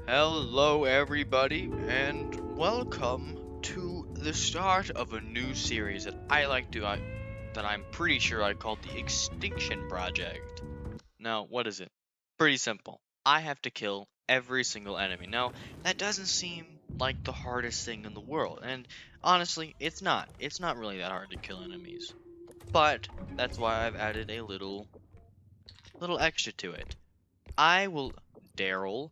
Hello, everybody, and welcome to the start of a new series that that I'm pretty sure I called the Extinction Project. Now, what is it? Pretty simple. I have to kill every single enemy. Now, that doesn't seem like the hardest thing in the world, and honestly, it's not. It's not really that hard to kill enemies. But that's why I've added a little extra to it. I will, Daryl,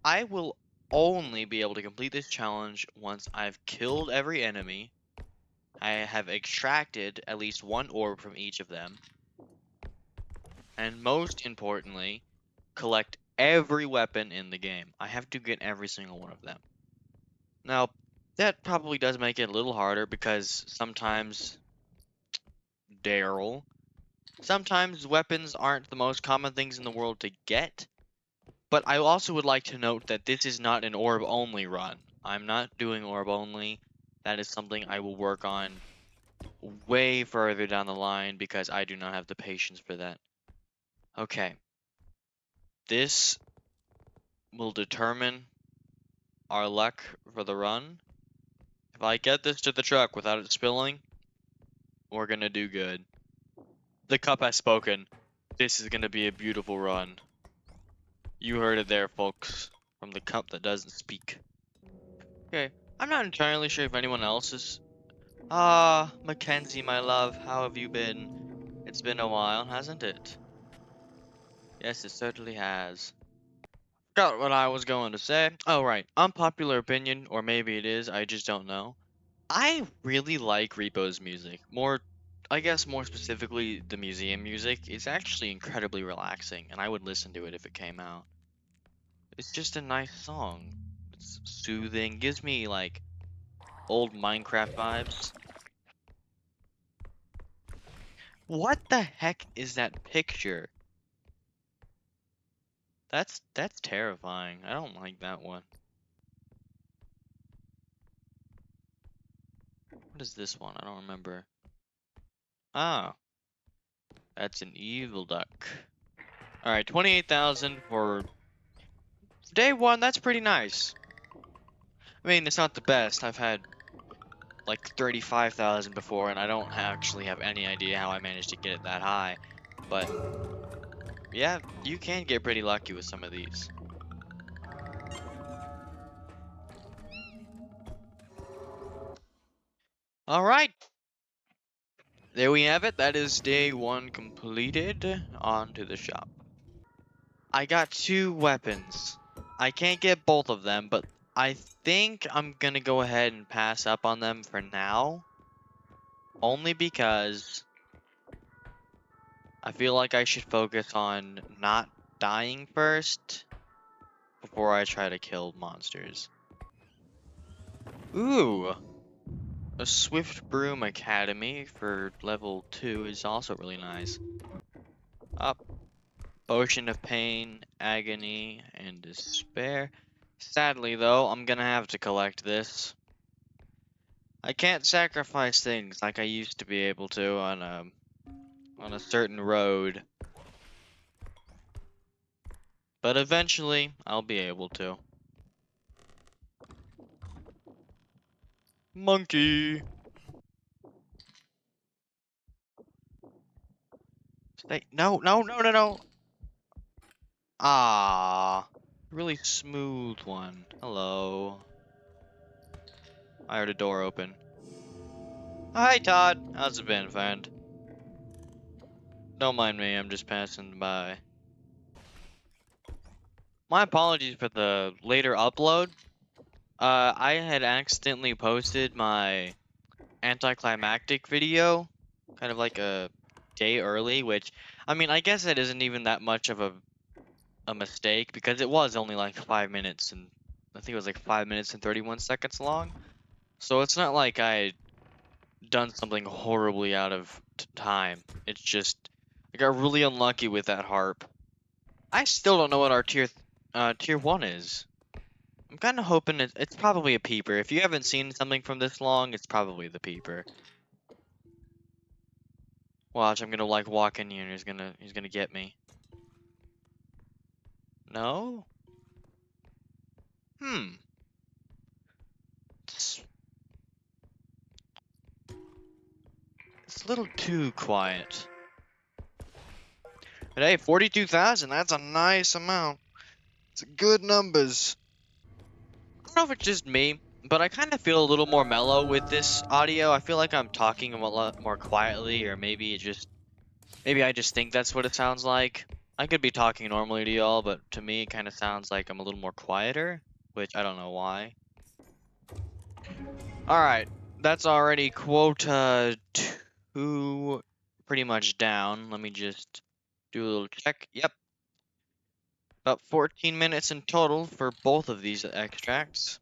I will only be able to complete this challenge once I've killed every enemy, I have extracted at least one orb from each of them, and most importantly, collect every weapon in the game. I have to get every single one of them. Now, that probably does make it a little harder because Daryl, sometimes weapons aren't the most common things in the world to get. But I also would like to note that this is not an orb only run. I'm not doing orb only. That is something I will work on way further down the line because I do not have the patience for that. Okay. This will determine our luck for the run. If I get this to the truck without it spilling, we're gonna do good. The cup has spoken. This is gonna be a beautiful run. You heard it there, folks. From the cup that doesn't speak. Okay. I'm not entirely sure if anyone else is. Ah, Mackenzie, my love, how have you been? It's been a while, hasn't it? Yes, it certainly has. Forgot what I was going to say. Oh, right. Unpopular opinion, or maybe it is, I just don't know. I really like R.E.P.O's music. I guess more specifically, the museum music. It's actually incredibly relaxing, and I would listen to it if it came out. It's just a nice song. It's soothing, gives me, like, old Minecraft vibes. What the heck is that picture? That's terrifying. I don't like that one. What is this one? I don't remember. Ah, that's an evil duck. Alright, 28,000 for day one. That's pretty nice. I mean, it's not the best. I've had like 35,000 before, and I don't actually have any idea how I managed to get it that high. But yeah, you can get pretty lucky with some of these. Alright, there we have it. That is day one completed. On to the shop. I got two weapons. I can't get both of them, but I think I'm gonna go ahead and pass up on them for now. Only because I feel like I should focus on not dying first before I try to kill monsters. Ooh, a Swiftbroom Academy for level 2 is also really nice. Up, Potion of Pain, Agony, and Despair. Sadly though, I'm gonna have to collect this. I can't sacrifice things like I used to be able to on a certain road. But eventually, I'll be able to. Monkey! Stay. No, no, no, no, no! Ah, really smooth one. Hello. I heard a door open. Hi, Todd. How's it been, friend? Don't mind me, I'm just passing by. My apologies for the later upload. I had accidentally posted my anticlimactic video, kind of like a day early, which, I mean, I guess it isn't even that much of a mistake because it was only like 5 minutes and I think it was like 5 minutes and 31 seconds long. So it's not like I done something horribly out of time. It's just I got really unlucky with that harp. I still don't know what our tier 1 is. I'm kind of hoping it's probably a peeper. If you haven't seen something from this long, it's probably the peeper. Watch, I'm gonna like walk in here and he's gonna get me. No? It's, it's a little too quiet. But hey, 42,000, that's a nice amount. It's good numbers. I don't know if it's just me, but I kind of feel a little more mellow with this audio. I feel like I'm talking a lot more quietly, or maybe maybe I just think that's what it sounds like. I could be talking normally to y'all, but to me it kind of sounds like I'm a little more quieter, which I don't know why. Alright, that's already quota 2 pretty much down. Let me just do a little check. Yep. About 14 minutes in total for both of these extracts.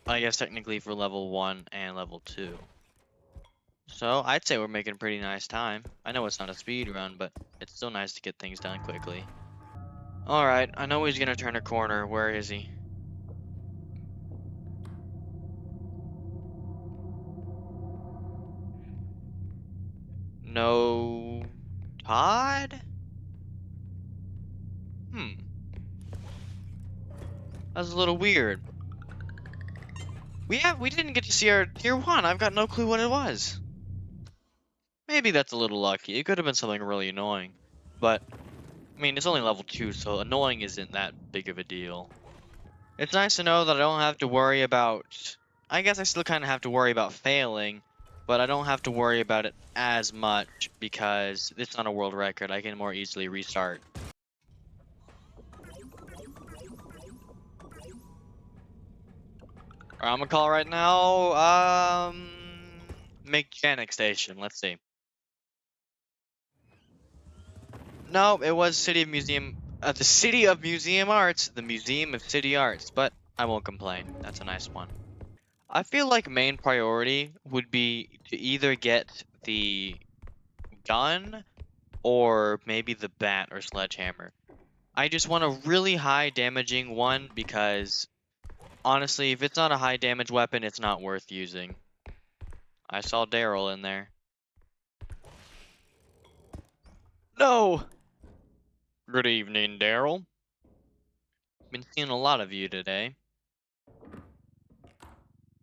I guess technically for level 1 and level 2. So I'd say we're making pretty nice time. I know it's not a speed run, but it's still nice to get things done quickly. Alright, I know he's gonna turn a corner. Where is he? No... Todd? That's a little weird. We didn't get to see our tier 1. I've got no clue what it was. Maybe that's a little lucky. It could have been something really annoying. But, I mean, it's only level 2, so annoying isn't that big of a deal. It's nice to know that I don't have to worry about... I guess I still kind of have to worry about failing, but I don't have to worry about it as much because it's not a world record. I can more easily restart. I'm gonna call right now, Mechanic Station. Let's see. No, it was City of Museum... the City of Museum Arts. The Museum of City Arts, but I won't complain. That's a nice one. I feel like main priority would be to either get the gun or maybe the bat or sledgehammer. I just want a really high damaging one because honestly, if it's not a high damage weapon, it's not worth using. I saw Daryl in there. No! Good evening, Daryl. Been seeing a lot of you today.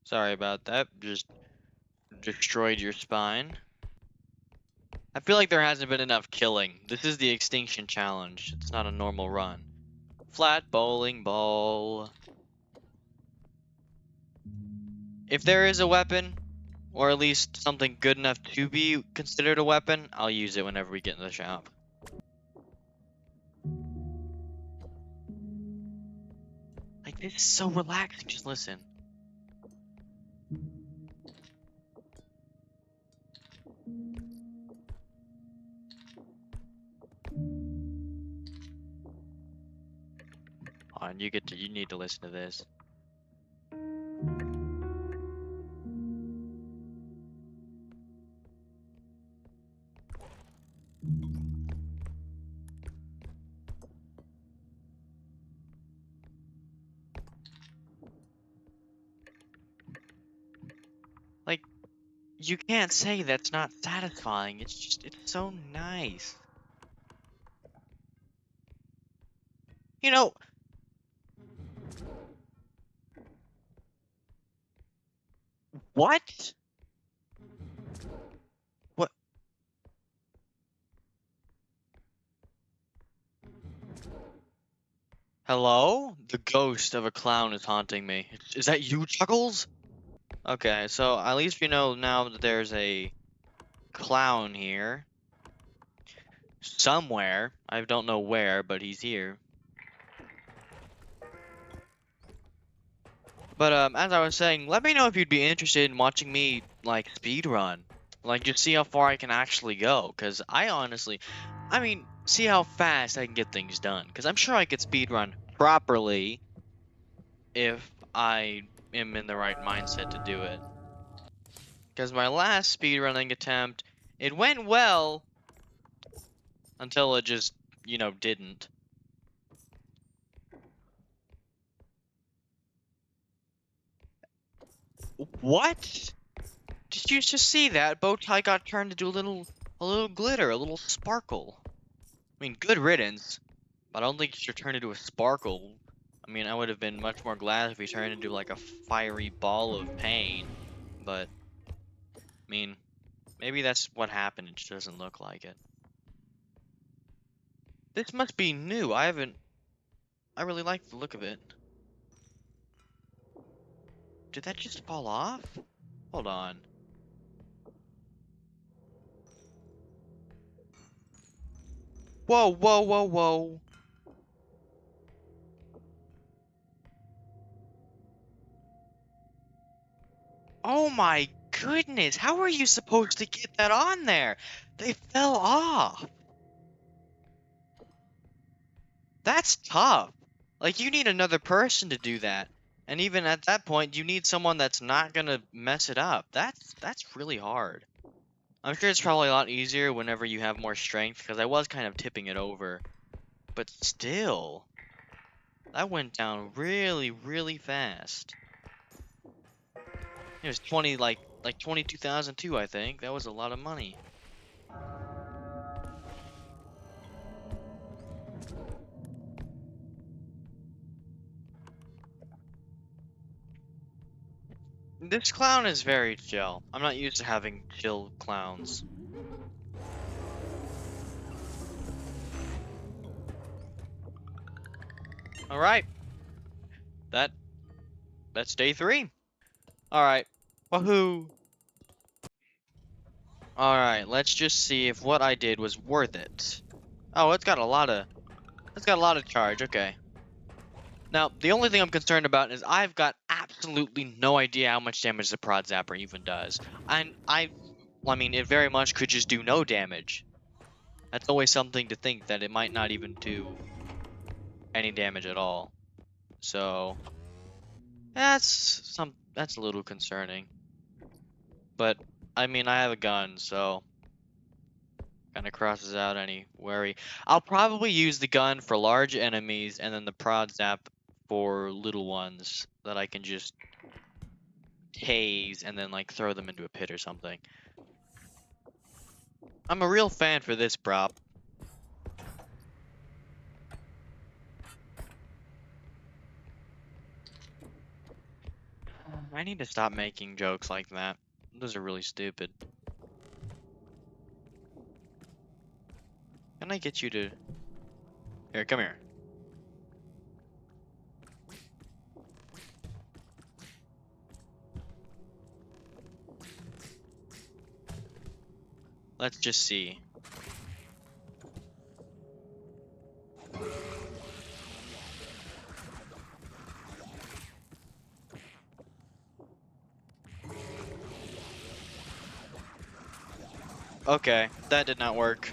Sorry about that. Just destroyed your spine. I feel like there hasn't been enough killing. This is the Extinction Challenge. It's not a normal run. Flat bowling ball. If there is a weapon, or at least something good enough to be considered a weapon, I'll use it whenever we get in the shop. Like, this is so relaxing. Just listen. On, you need to listen to this. Like, you can't say that's not satisfying. It's so nice. You know, what? What? Hello? The ghost of a clown is haunting me. Is that you, Chuckles? Okay, so at least we know now that there's a clown here. Somewhere. I don't know where, but he's here. But as I was saying, let me know if you'd be interested in watching me, like, speedrun. Like, just see how far I can actually go. Because I mean, see how fast I can get things done. Because I'm sure I could speedrun properly if I am in the right mindset to do it. Because my last speedrunning attempt, it went well until it just, you know, didn't. What? Did you just see that? Bowtie got turned into a little glitter, a little sparkle. I mean, good riddance, but I don't think you should turn into a sparkle. I mean, I would have been much more glad if he turned into like a fiery ball of pain. But, I mean, maybe that's what happened. It just doesn't look like it. This must be new. I really like the look of it. Did that just fall off? Hold on. Whoa, whoa, whoa, whoa. Oh my goodness, how are you supposed to get that on there? They fell off. That's tough. Like, you need another person to do that. And even at that point, you need someone that's not gonna mess it up. That's really hard. I'm sure it's probably a lot easier whenever you have more strength, because I was kind of tipping it over. But still, that went down really, really fast. It was 20, like 22,002, I think. That was a lot of money. This clown is very chill. I'm not used to having chill clowns. Alright. That's day 3. Alright. Woohoo! Alright, let's just see if what I did was worth it. Oh, it's got a lot of charge, okay. Now, the only thing I'm concerned about is I've got absolutely no idea how much damage the Prod Zapper even does. And I mean, it very much could just do no damage. That's always something to think, that it might not even do any damage at all. So, that's a little concerning. But, I mean, I have a gun, so kind of crosses out any worry. I'll probably use the gun for large enemies and then the Prod Zap for little ones that I can just tase and then like throw them into a pit or something. I'm a real fan for this prop. I need to stop making jokes like that. Those are really stupid. Can I get you to... Here, come here. Let's just see. Okay, that did not work.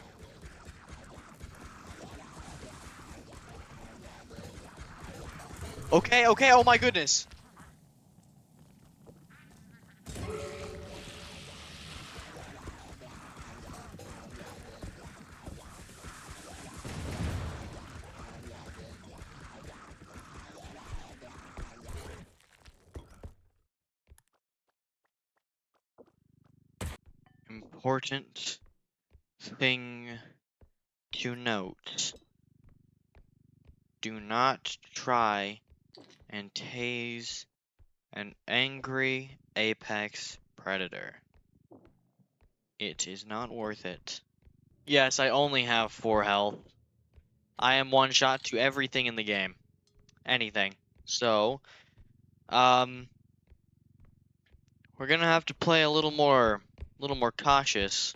Okay, oh my goodness! Important thing to note. Do not try and tase an angry apex predator. It is not worth it. Yes, I only have 4 health. I am one shot to everything in the game. Anything. So, we're gonna have to play a little more cautious.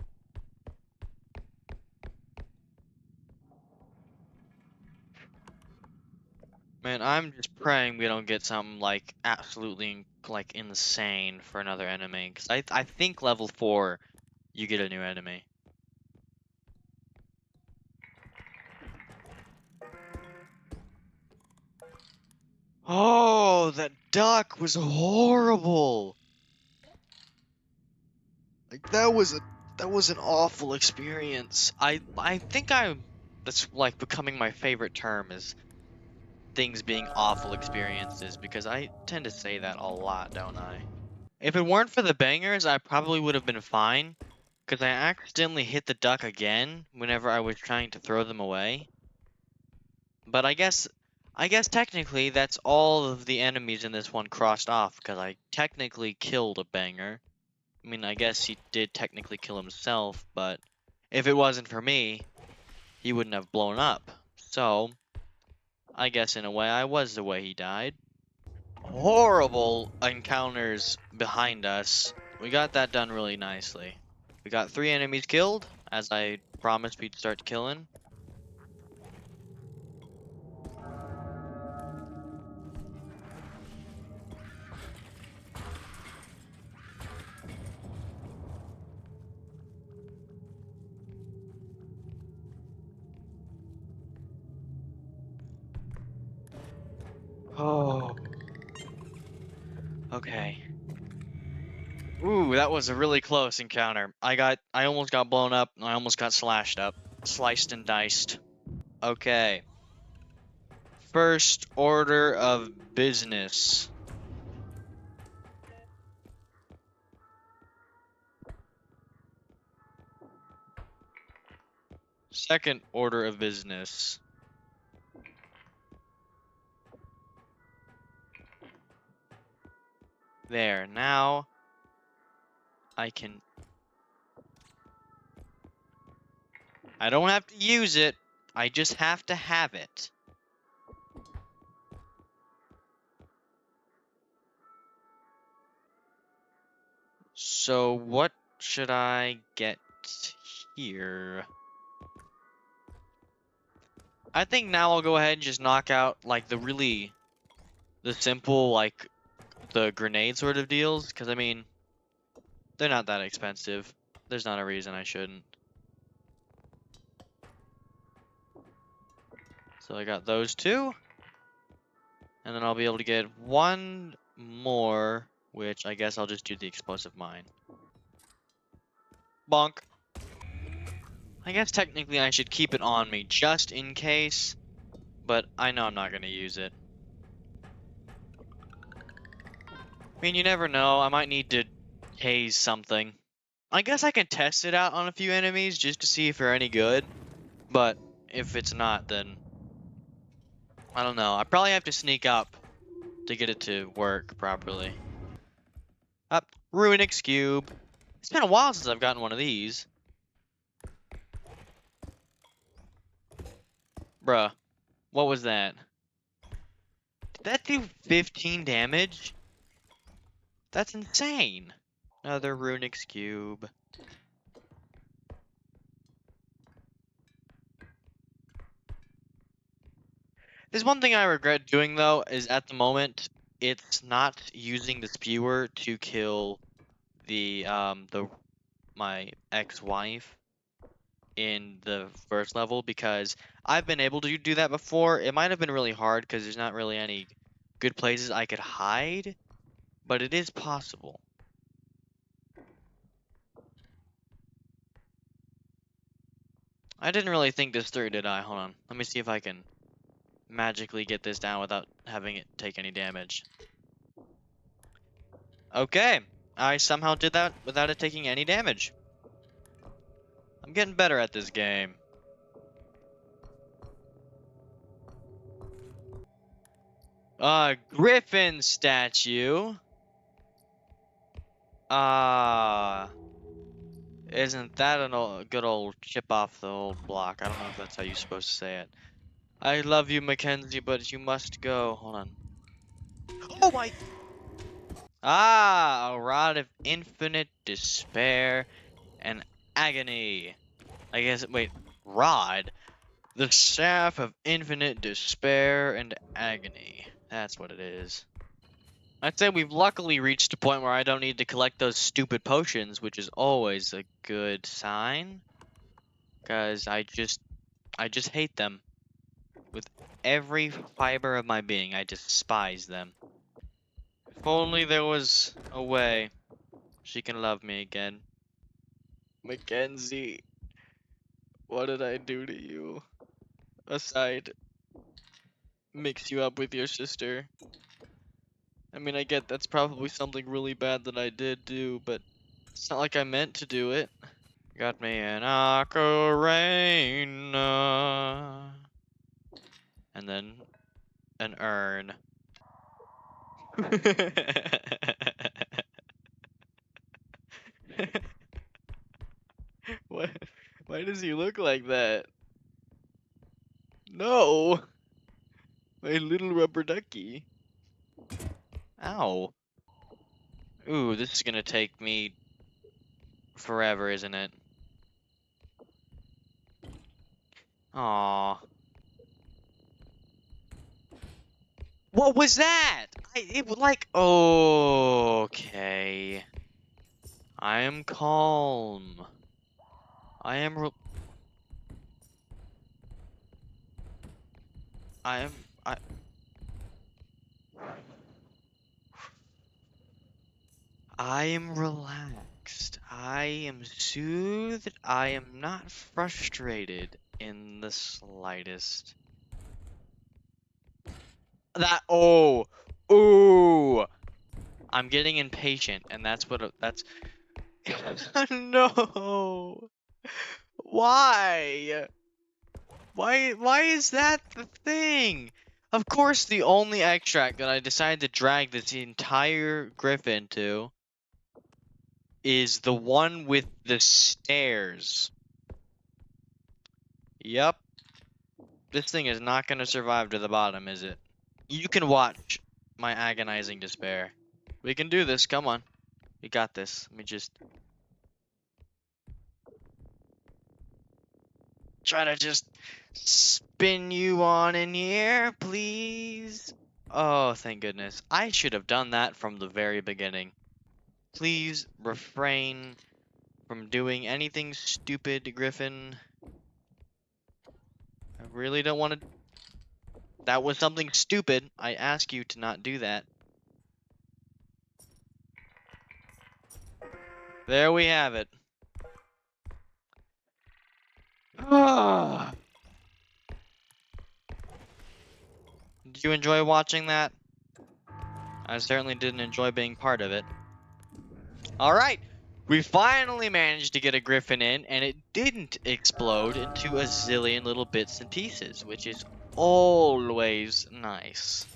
Man, I'm just praying we don't get something like absolutely like insane for another enemy, because I think level 4 you get a new enemy. Oh, that duck was horrible. Like that was an awful experience. I think that's like becoming my favorite term, is things being awful experiences, because I tend to say that a lot, don't I? If it weren't for the bangers, I probably would have been fine, because I accidentally hit the duck again whenever I was trying to throw them away. But I guess I guess technically that's all of the enemies in this one crossed off, because I technically killed a banger. I mean, I guess he did technically kill himself, but if it wasn't for me, he wouldn't have blown up. So, I guess in a way I was the way he died. Horrible encounters behind us. We got that done really nicely. We got 3 enemies killed, as I promised we'd start killing. Oh. Okay. Ooh, that was a really close encounter. I almost got blown up, and I almost got slashed up. Sliced and diced. Okay. First order of business. Second order of business. There, now I don't have to use it, I just have to have it. So what should I get here? I think now I'll go ahead and just knock out like the simple like the grenade sort of deals, because I mean they're not that expensive. There's not a reason I shouldn't. So I got those 2. And then I'll be able to get 1 more, which I guess I'll just do the explosive mine. Bonk. I guess technically I should keep it on me just in case, but I know I'm not going to use it. I mean, you never know. I might need to haze something. I guess I can test it out on a few enemies just to see if they're any good, but if it's not, then I don't know. I probably have to sneak up to get it to work properly. Up, Ruinix Cube. It's been a while since I've gotten one of these. Bruh, what was that? Did that do 15 damage? That's insane. Another Ruinix Cube. There's one thing I regret doing though, is at the moment, it's not using the spewer to kill my ex-wife in the first level, because I've been able to do that before. It might have been really hard because there's not really any good places I could hide, but it is possible. I didn't really think this through, did I? Hold on. Let me see if I can magically get this down without having it take any damage. Okay. I somehow did that without it taking any damage. I'm getting better at this game. Griffin statue. Isn't that a good old chip off the old block? I don't know if that's how you're supposed to say it. I love you, Mackenzie, but you must go. Hold on. Oh my! A rod of infinite despair and agony. I guess, wait, rod? The staff of infinite despair and agony. That's what it is. I'd say we've luckily reached a point where I don't need to collect those stupid potions, which is always a good sign. Because I just hate them. With every fiber of my being, I despise them. If only there was a way she can love me again. Mackenzie, what did I do to you? Aside, mix you up with your sister. I mean, I get that's probably something really bad that I did do, but it's not like I meant to do it. Got me an ocarina. And then an urn. What? Why does he look like that? No! My little rubber ducky. Ow. Ooh, this is gonna take me forever, isn't it? Aww. What was that? It was like, okay. I am calm. I am I I am relaxed. I am soothed. I am not frustrated in the slightest. Ooh. I'm getting impatient, and that's what that's. No. Why? Why is that the thing? Of course, the only extract that I decided to drag this entire griffin to is the one with the stairs. Yep. This thing is not going to survive to the bottom, is it? You can watch my agonizing despair. We can do this. Come on. We got this. Let me just try to just spin you on in here, please. Oh, thank goodness. I should have done that from the very beginning. Please refrain from doing anything stupid, Griffin. I really don't want to. That was something stupid. I ask you to not do that. There we have it. Did you enjoy watching that? I certainly didn't enjoy being part of it. Alright, we finally managed to get a griffin in, and it didn't explode into a zillion little bits and pieces, which is always nice.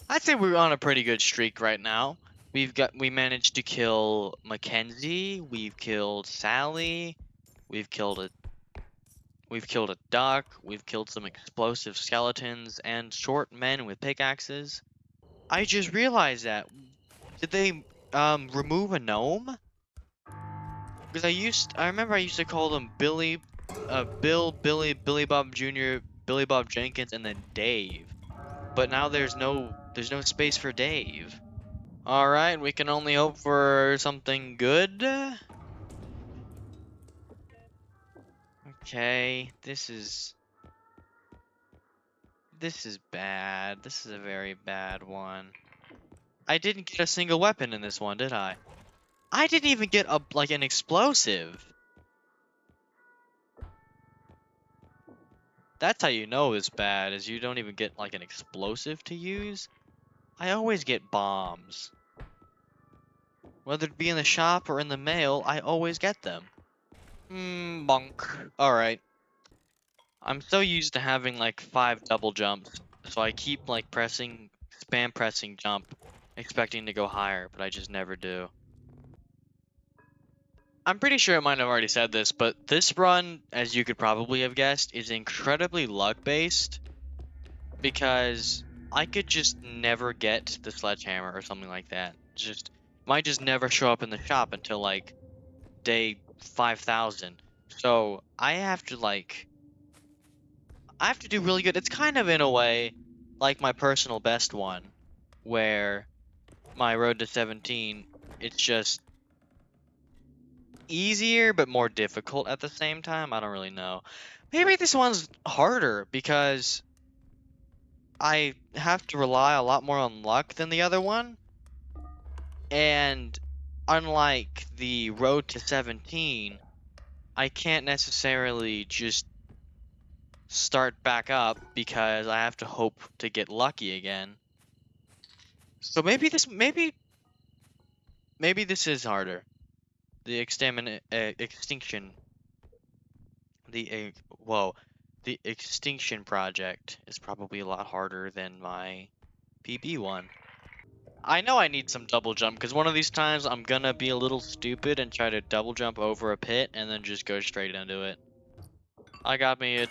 I'd say we're on a pretty good streak right now. We managed to kill Mackenzie, we've killed Sally, we've killed a duck, we've killed some explosive skeletons, and short men with pickaxes. I just realized that. Did they remove a gnome? Because I remember I used to call them Billy, Billy Bob Jr., Billy Bob Jenkins, and then Dave. But now there's no space for Dave. Alright, we can only hope for something good. Okay, this is bad. This is a very bad one. I didn't get a single weapon in this one, did I? I didn't even get an explosive. That's how you know it's bad, is you don't even get like an explosive to use. I always get bombs. Whether it be in the shop or in the mail, I always get them. Bonk. Alright. I'm so used to having like 5 double jumps, so I keep like spam pressing jump, expecting to go higher, but I just never do. I'm pretty sure I might have already said this, but this run, as you could probably have guessed, is incredibly luck-based, because I could just never get the sledgehammer or something like that. Might just never show up in the shop until like day 5,000. So I have to do really good. It's kind of in a way like my personal best one, where my road to 17, it's just easier but more difficult at the same time. I don't really know. Maybe this one's harder because I have to rely a lot more on luck than the other one. And unlike the road to 17, I can't necessarily just start back up because I have to hope to get lucky again. So maybe this is harder. The extinction. The the Extinction Project is probably a lot harder than my PB one. I know I need some double jump, because one of these times I'm gonna be a little stupid and try to double jump over a pit and then just go straight into it. I got me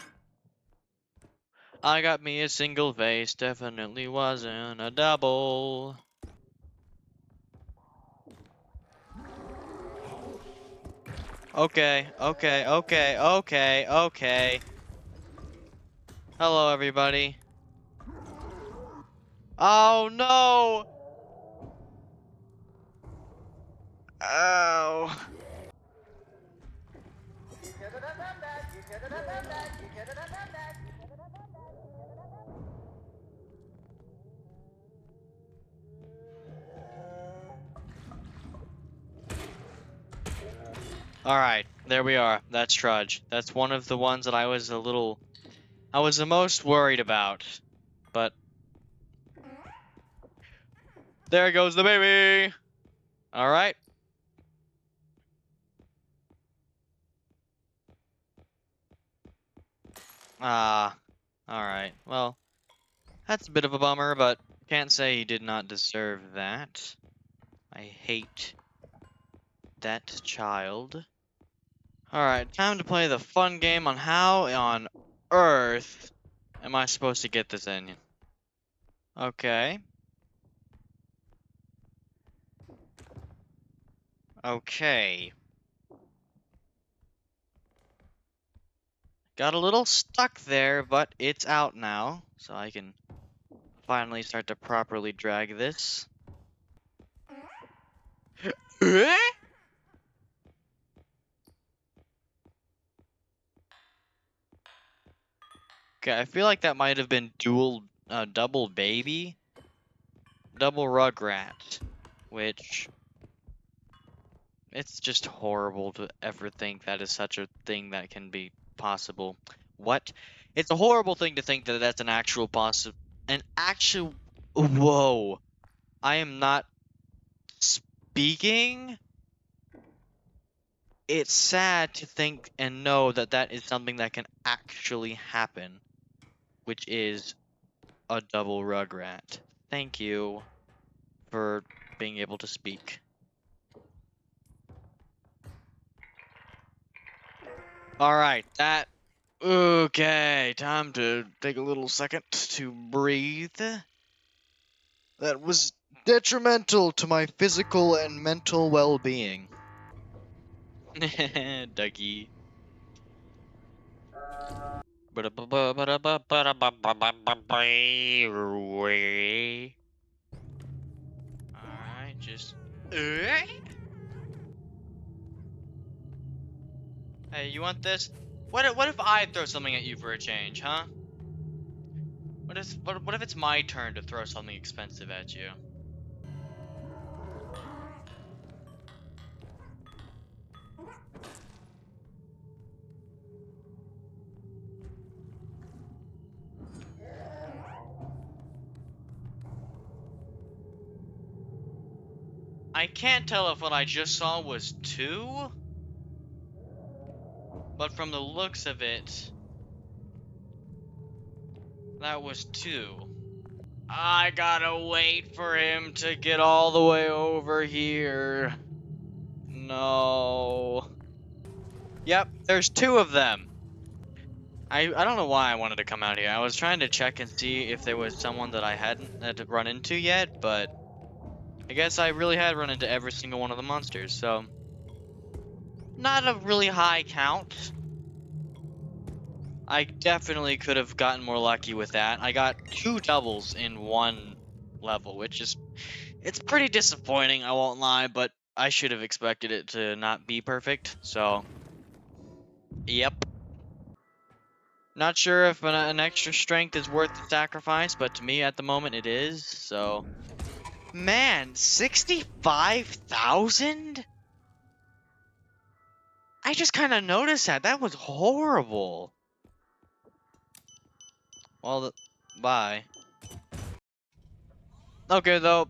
a single vase, definitely wasn't a double. Okay. Hello, everybody. Oh, no! Oh. Alright, there we are. That's Trudge. That's one of the ones that I was the most worried about. But there goes the baby! Alright. Alright. Well, that's a bit of a bummer, but can't say he did not deserve that. I hate that child. Alright, time to play the fun game on how on earth am I supposed to get this in. Okay. Okay. Got a little stuck there, but it's out now, so I can finally start to properly drag this. Okay, I feel like that might have been double baby, double rugrat, which it's just horrible to ever think that is such a thing that can be possible. What? It's a horrible thing to think that that's an actual whoa. I am not speaking. It's sad to think and know that that is something that can actually happen, which is a double rugrat. Thank you for being able to speak. Alright, okay, time to take a little second to breathe. That was detrimental to my physical and mental well-being. Dougie. Alright, just... Hey, you want this? What if I throw something at you for a change, huh? What if it's my turn to throw something expensive at you? I can't tell if what I just saw was 2, but from the looks of it, that was 2. I gotta wait for him to get all the way over here. No. Yep, there's 2 of them. I don't know why I wanted to come out here. I was trying to check and see if there was someone that I hadn't run into yet, but I guess I really had run into every single one of the monsters, so not a really high count. I definitely could have gotten more lucky with that. I got 2 doubles in 1 level, which is, it's pretty disappointing, I won't lie, but I should have expected it to not be perfect, so yep. Not sure if an extra strength is worth the sacrifice, but to me at the moment it is, so... Man, 65,000? I just kind of noticed that. That was horrible. Well, bye. Okay, though,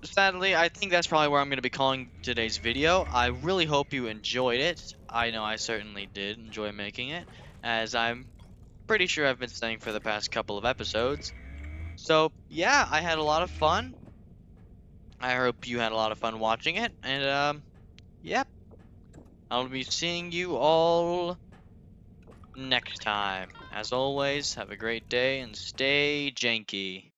sadly, I think that's probably where I'm going to be calling today's video. I really hope you enjoyed it. I know I certainly did enjoy making it, as I'm pretty sure I've been saying for the past couple of episodes. So, yeah, I had a lot of fun. I hope you had a lot of fun watching it. And, yep, I'll be seeing you all next time. As always, have a great day and stay janky.